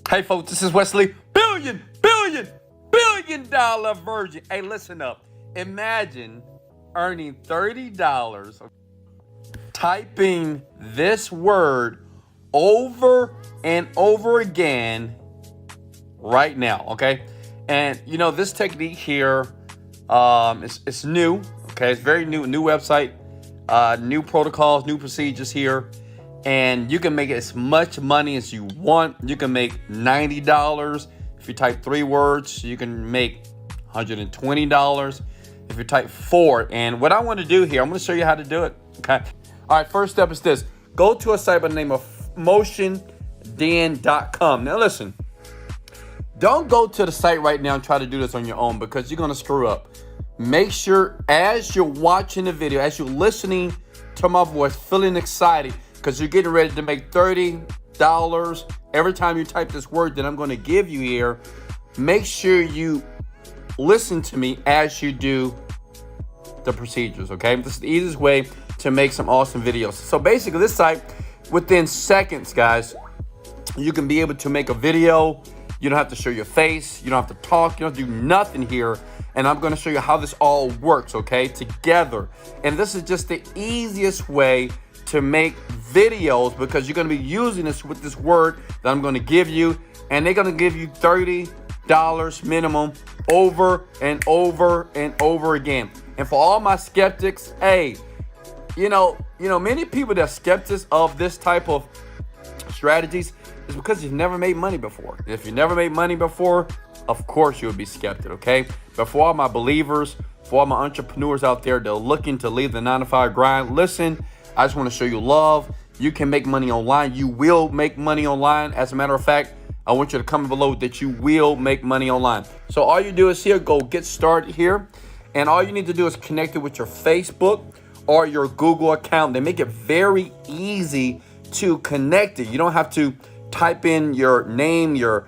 Hey folks, this is Wesley, billion dollar virgin. Hey, listen up. Imagine earning $30 typing this word over and over again right now, okay? And you know, this technique here, it's new, okay? It's very new website, new protocols, new procedures here. And you can make as much money as you want. You can make $90. If you type 3 words, you can make $120 if you type 4. And what I want to do here, I'm going to show you how to do it. Okay. All right. First step is this. Go to a site by the name of motionden.com. Now listen, don't go to the site right now and try to do this on your own because you're going to screw up. Make sure as you're watching the video, as you're listening to my voice, feeling excited, because you're getting ready to make $30 every time you type this word that I'm going to give you here. Make sure you listen to me as you do the procedures, okay? This is the easiest way to make some awesome videos. So basically, this site, within seconds, guys, you can be able to make a video. You don't have to show your face. You don't have to talk. You don't have to do nothing here. And I'm going to show you how this all works, okay, together. And this is just the easiest way to make videos because you're going to be using this with this word that I'm going to give you, and they're going to give you $30 minimum over and over and over again. And for all my skeptics, hey, you know, many people that are skeptics of this type of strategies is because you've never made money before. If you never made money before, of course you would be skeptic, okay? But for all my believers, for all my entrepreneurs out there that are looking to leave the 9-to-5 grind, listen, I just want to show you love. You can make money online. You will make money online. As a matter of fact, I want you to comment below that you will make money online. So all you do is here, go get started here. And all you need to do is connect it with your Facebook or your Google account. They make it very easy to connect it. You don't have to type in your name, your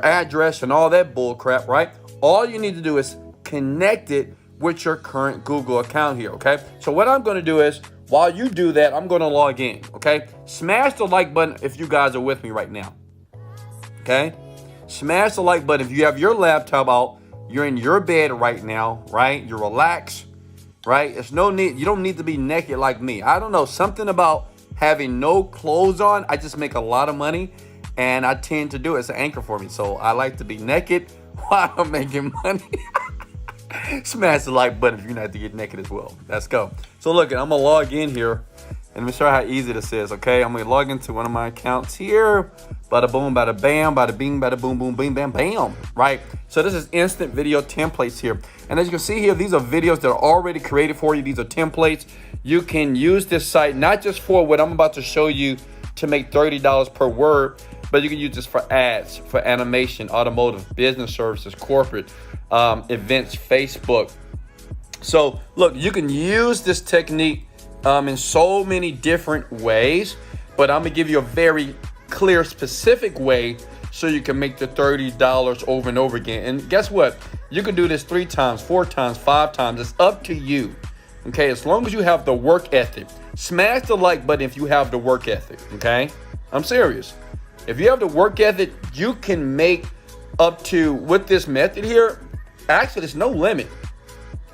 address and all that bull crap, right? All you need to do is connect it with your current Google account here, okay? So what I'm going to do is, while you do that, I'm going to log in, okay? Smash the like button if you guys are with me right now, okay? Smash the like button if you have your laptop out, you're in your bed right now, right? You're relaxed, right? It's no need, you don't need to be naked like me. I don't know, something about having no clothes on, I just make a lot of money, and I tend to do it. It's an anchor for me, so I like to be naked while I'm making money. Smash the like button if you're not to get naked as well. Let's go. So look, I'm gonna log in here and let me show you how easy this is, okay? I'm gonna log into one of my accounts here. Bada boom, bada bam, bada bing, bada boom, boom, bing, bam, bam, right? So this is instant video templates here. And as you can see here, these are videos that are already created for you. These are templates. You can use this site not just for what I'm about to show you to make $30 per word, but you can use this for ads, for animation, automotive, business services, corporate, events, Facebook. So look, you can use this technique in so many different ways, but I'm gonna give you a very clear, specific way so you can make the $30 over and over again. And guess what? You can do this 3 times, 4 times, 5 times. It's up to you. Okay, as long as you have the work ethic. Smash the like button if you have the work ethic, okay? I'm serious. If you have the work ethic, you can make up to, with this method here, actually there's no limit,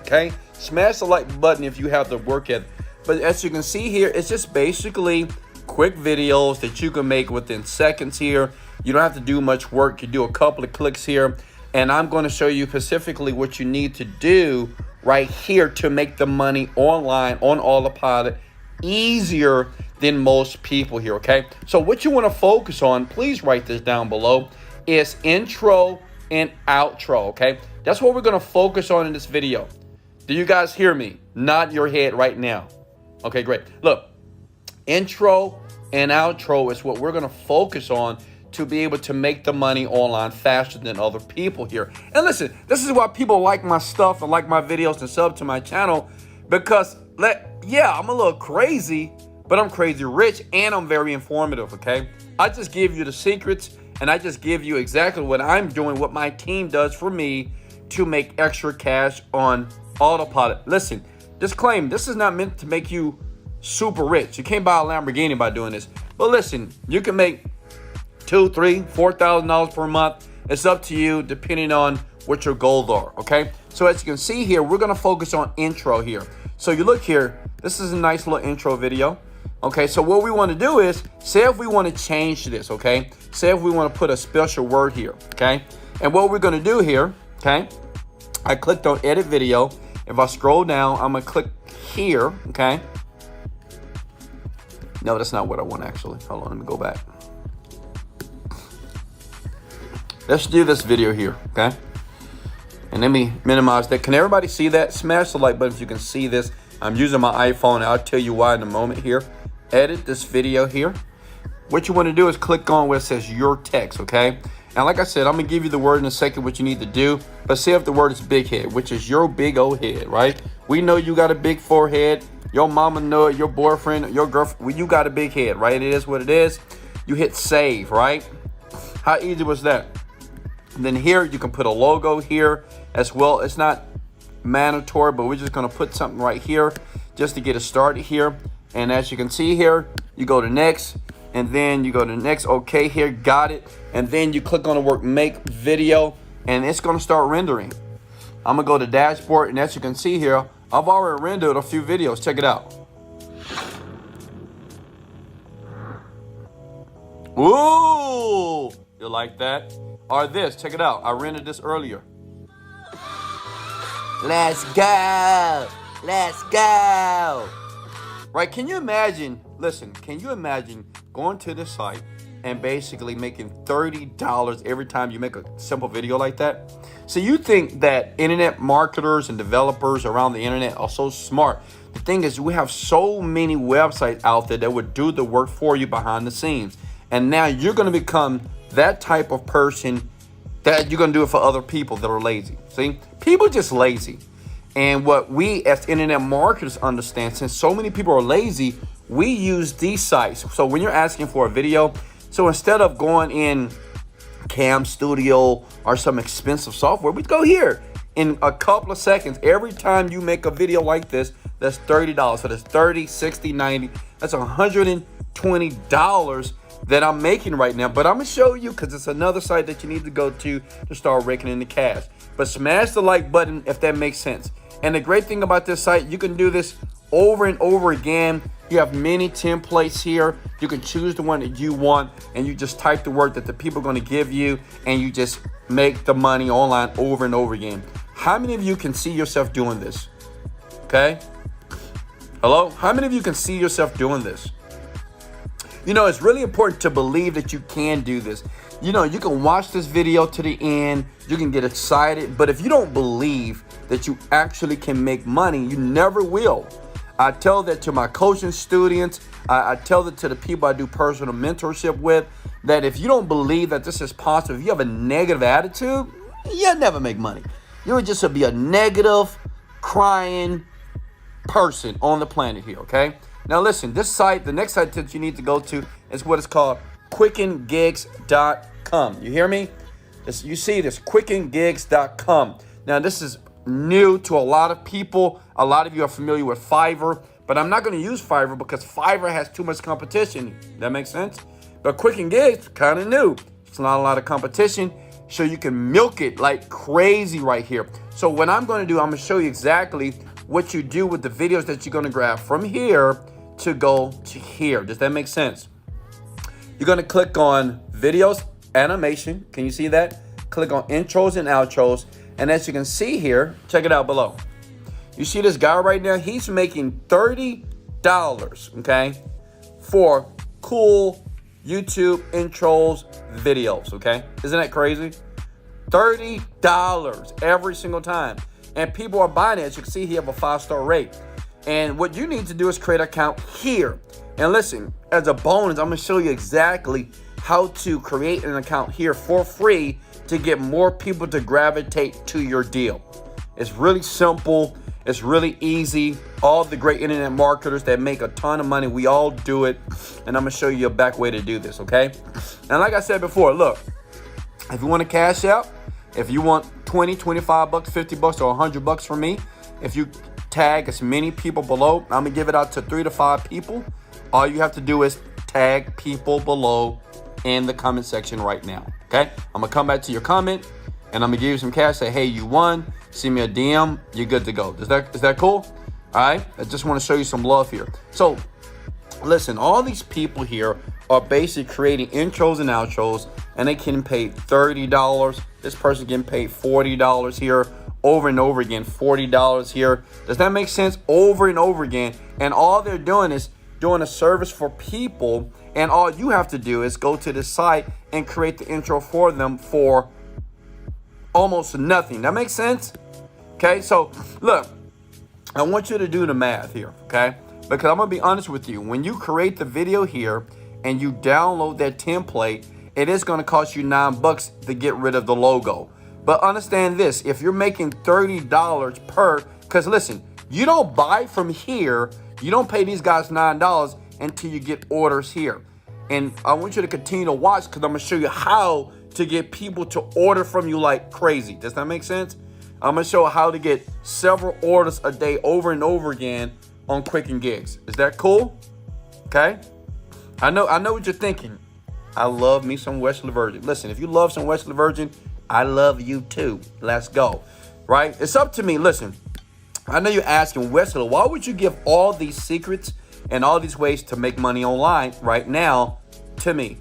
okay? Smash the like button if you have the work ethic. But as you can see here, it's just basically quick videos that you can make within seconds here. You don't have to do much work. You do a couple of clicks here, and I'm going to show you specifically what you need to do right here to make the money online on Autopilot easier than most people here, okay? So what you want to focus on, please write this down below, is intro and outro, okay? That's what we're going to focus on in this video. Do you guys hear me? Nod your head right now. Okay, great. Look, intro and outro is what we're going to focus on to be able to make the money online faster than other people here. And listen, this is why people like my stuff and like my videos and sub to my channel, because yeah, I'm a little crazy, but I'm crazy rich and I'm very informative, okay? I just give you the secrets and I just give you exactly what I'm doing, what my team does for me to make extra cash on Autopilot. Listen, disclaimer, this is not meant to make you super rich. You can't buy a Lamborghini by doing this. But listen, you can make $2,000, $3,000, $4,000 per month. It's up to you depending on what your goals are, okay? So as you can see here, we're gonna focus on intro here. So you look here, this is a nice little intro video. Okay, so what we want to do is, say if we want to change this, okay? Say if we want to put a special word here, okay? And what we're going to do here, okay? I clicked on edit video. If I scroll down, I'm going to click here, okay? No, that's not what I want actually. Hold on, let me go back. Let's do this video here, okay? And let me minimize that. Can everybody see that? Smash the like button if you can see this. I'm using my iPhone, and I'll tell you why in a moment here. Edit this video here. What you want to do is click on where it says your text, okay? And like I said, I'm going to give you the word in a second what you need to do. But say if the word is big head, which is your big old head, right? We know you got a big forehead. Your mama know it, your boyfriend, your girlfriend, well, you got a big head, right? It is what it is. You hit save, right? How easy was that? And then here, you can put a logo here as well. It's not mandatory, but we're just going to put something right here just to get it started here. And as you can see here, you go to next, and then you go to next. Okay, here, got it. And then you click on the word make video, and it's going to start rendering. I'm going to go to dashboard, and as you can see here, I've already rendered a few videos. Check it out. Ooh, you like that? Or this, check it out. I rendered this earlier. Let's go. Let's go. Right, can you imagine, listen, can you imagine going to this site and basically making $30 every time you make a simple video like that? So you think that internet marketers and developers around the internet are so smart. The thing is, we have so many websites out there that would do the work for you behind the scenes. And now you're going to become that type of person that you're going to do it for other people that are lazy. See, people just lazy. And what we as internet marketers understand, since so many people are lazy, we use these sites. So when you're asking for a video, so instead of going in Cam Studio or some expensive software, we go here in a couple of seconds. Every time you make a video like this, that's $30. So that's 30, 60, 90. That's $120 that I'm making right now. But I'm going to show you because it's another site that you need to go to start raking in the cash. But smash the like button if that makes sense. And the great thing about this site, you can do this over and over again. You have many templates here. You can choose the one that you want, and you just type the word that the people are going to give you, and you just make the money online over and over again. How many of you can see yourself doing this? Okay. Hello? How many of you can see yourself doing this? You know, it's really important to believe that you can do this. You know, you can watch this video to the end. You can get excited. But if you don't believe that you actually can make money, you never will. I tell that to my coaching students. I tell that to the people I do personal mentorship with, that if you don't believe that this is possible, if you have a negative attitude, you'll never make money. You'll just be a negative, crying person on the planet here, okay? Now listen, this site, the next site that you need to go to is what is called quickengigs.com. You hear me? You see this, quickengigs.com. Now this is new to a lot of people. A lot of you are familiar with Fiverr, but I'm not going to use Fiverr because Fiverr has too much competition. That makes sense? But Quicken Gigs, kind of new. It's not a lot of competition, so you can milk it like crazy right here. So what I'm going to do, I'm going to show you exactly what you do with the videos that you're going to grab from here to go to here. Does that make sense? You're going to click on videos, animation. Can you see that? Click on intros and outros. And as you can see here, check it out below. You see this guy right now? He's making $30, okay, for cool YouTube intros videos, okay? Isn't that crazy? $30 every single time. And people are buying it. As you can see, he have a 5-star rate. And what you need to do is create an account here. And listen, as a bonus, I'm going to show you exactly how to create an account here for free to get more people to gravitate to your deal. It's really simple. It's really easy. All the great internet marketers that make a ton of money, we all do it. And I'm going to show you a back way to do this, okay? And like I said before, look, if you want to cash out, if you want 20, 25 bucks, 50 bucks, or 100 bucks from me, if you tag as many people below, I'm going to give it out to 3 to 5 people. All you have to do is tag people below in the comment section right now. Okay, I'm gonna come back to your comment and I'm gonna give you some cash. Say, hey, you won. Send me a DM. You're good to go. Is that cool? All right. I just want to show you some love here. So listen, all these people here are basically creating intros and outros, and they can pay $30. This person getting paid $40 here over and over again, $40 here. Does that make sense? Over and over again. And all they're doing is doing a service for people, and all you have to do is go to the site and create the intro for them for almost nothing. That makes sense? Okay, so look, I want you to do the math here, okay? Because I'm gonna be honest with you. When you create the video here and you download that template, it is gonna cost you $9 to get rid of the logo. But understand this, if you're making $30 per, because listen, you don't buy from here, you don't pay these guys $9 until you get orders here. And I want you to continue to watch because I'm gonna show you how to get people to order from you like crazy. Does that make sense? I'm gonna show how to get several orders a day over and over again on Quicken Gigs. Is that cool? Okay. I know what you're thinking. I love me some Wesley Virgin. Listen, if you love some Wesley Virgin, I love you too. Let's go. Right? It's up to me. Listen, I know you're asking, Wesley, why would you give all these secrets and all these ways to make money online right now to me?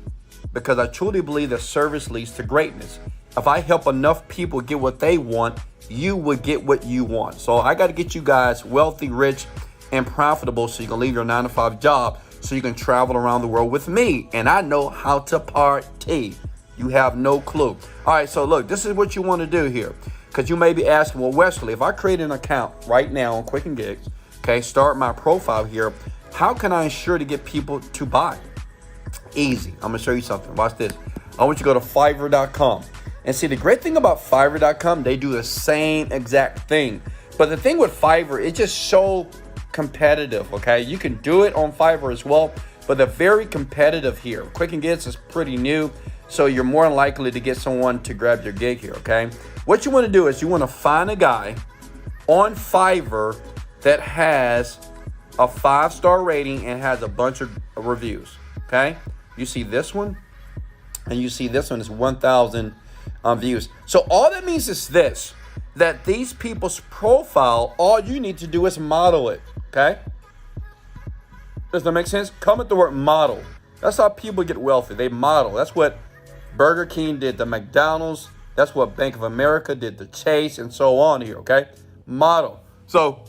Because I truly believe that service leads to greatness. If I help enough people get what they want, you will get what you want. So I got to get you guys wealthy, rich, and profitable so you can leave your 9-to-5 job so you can travel around the world with me. And I know how to party. You have no clue. All right, so look, this is what you want to do here. Because you may be asking, well, Wesley, if I create an account right now on Quicken Gigs, okay, start my profile here, how can I ensure to get people to buy? Easy. I'm going to show you something. Watch this. I want you to go to Fiverr.com. And see, the great thing about Fiverr.com, they do the same exact thing. But the thing with Fiverr, it's just so competitive, okay? You can do it on Fiverr as well, but they're very competitive here. Quicken Gigs is pretty new, so you're more likely to get someone to grab your gig here, okay? What you want to do is you want to find a guy on Fiverr that has a 5-star rating and has a bunch of reviews, okay? You see this one, and you see this one is 1,000 views. So all that means is this, that these people's profile, all you need to do is model it, okay? Does that make sense? Come at the word model. That's how people get wealthy. They model. That's what Burger King did to McDonald's. That's what Bank of America did to Chase and so on here, okay? Model. So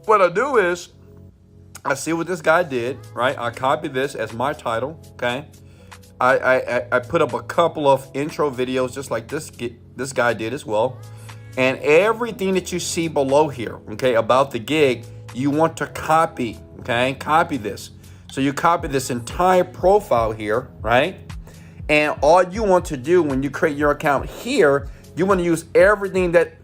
what I do is I see what this guy did, right? I copy this as my title, okay? I put up a couple of intro videos just like this guy did as well. And everything that you see below here, okay, about the gig, you want to copy, okay? Copy this. So you copy this entire profile here, right? And all you want to do when you create your account here, you want to use everything that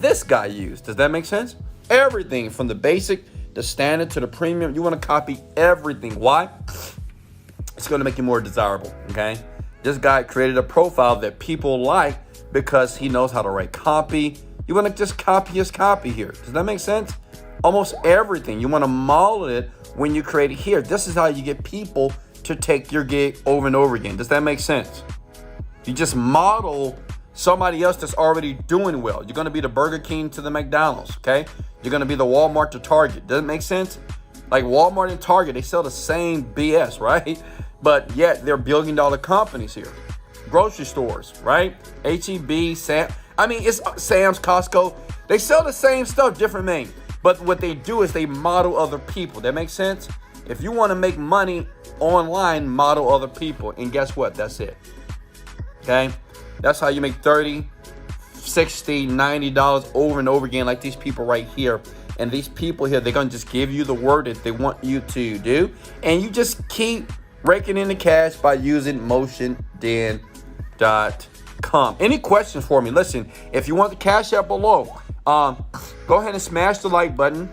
this guy used. Does that make sense? Everything from the basic, the standard to the premium, you want to copy everything. Why? It's going to make you more desirable, okay? This guy created a profile that people like because he knows how to write copy. You want to just copy his copy here. Does that make sense? Almost everything. You want to model it when you create it here. This is how you get people to take your gig over and over again. Does that make sense? You just model somebody else that's already doing well. You're going to be the Burger King to the McDonald's, okay? You're going to be the Walmart to Target. Does it make sense? Like Walmart and Target, they sell the same BS, right? But yet they're billion-dollar companies here. Grocery stores, right? H-E-B, Sam. I mean, it's Sam's, Costco. They sell the same stuff, different name. But what they do is they model other people. That makes sense? If you want to make money online, model other people. And guess what? That's it. Okay? That's how you make $30, $60, $90 over and over again like these people right here. And these people here, they're going to just give you the word that they want you to do. And you just keep raking in the cash by using motionden.com. Any questions for me? Listen, if you want the cash app below, go ahead and smash the like button.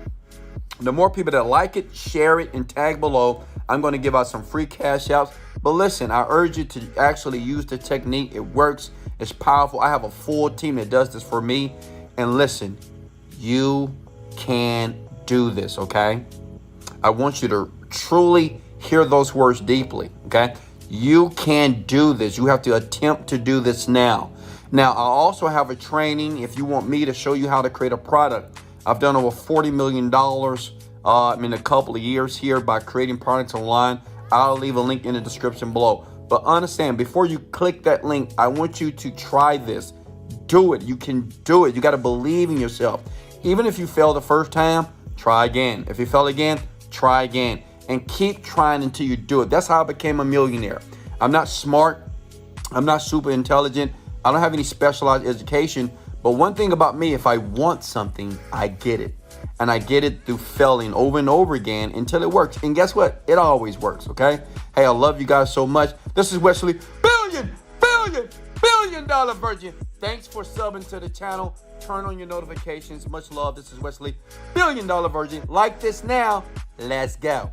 The more people that like it, share it, and tag below, I'm going to give out some free cash apps. But listen, I urge you to actually use the technique. It works. It's powerful. I have a full team that does this for me. And listen, you can do this, okay? I want you to truly hear those words deeply, okay? You can do this. You have to attempt to do this now. Now, I also have a training if you want me to show you how to create a product. I've done over $40 million in a couple of years here by creating products online. I'll leave a link in the description below. But understand, before you click that link, I want you to try this. Do it. You can do it. You got to believe in yourself. Even if you fail the first time, try again. If you fail again, try again. And keep trying until you do it. That's how I became a millionaire. I'm not smart. I'm not super intelligent. I don't have any specialized education. But one thing about me, if I want something, I get it. And I get it through failing over and over again until it works. And guess what? It always works, okay? Hey, I love you guys so much. This is Wesley, billion dollar virgin. Thanks for subbing to the channel. Turn on your notifications. Much love. This is Wesley, billion dollar virgin. Like this now. Let's go.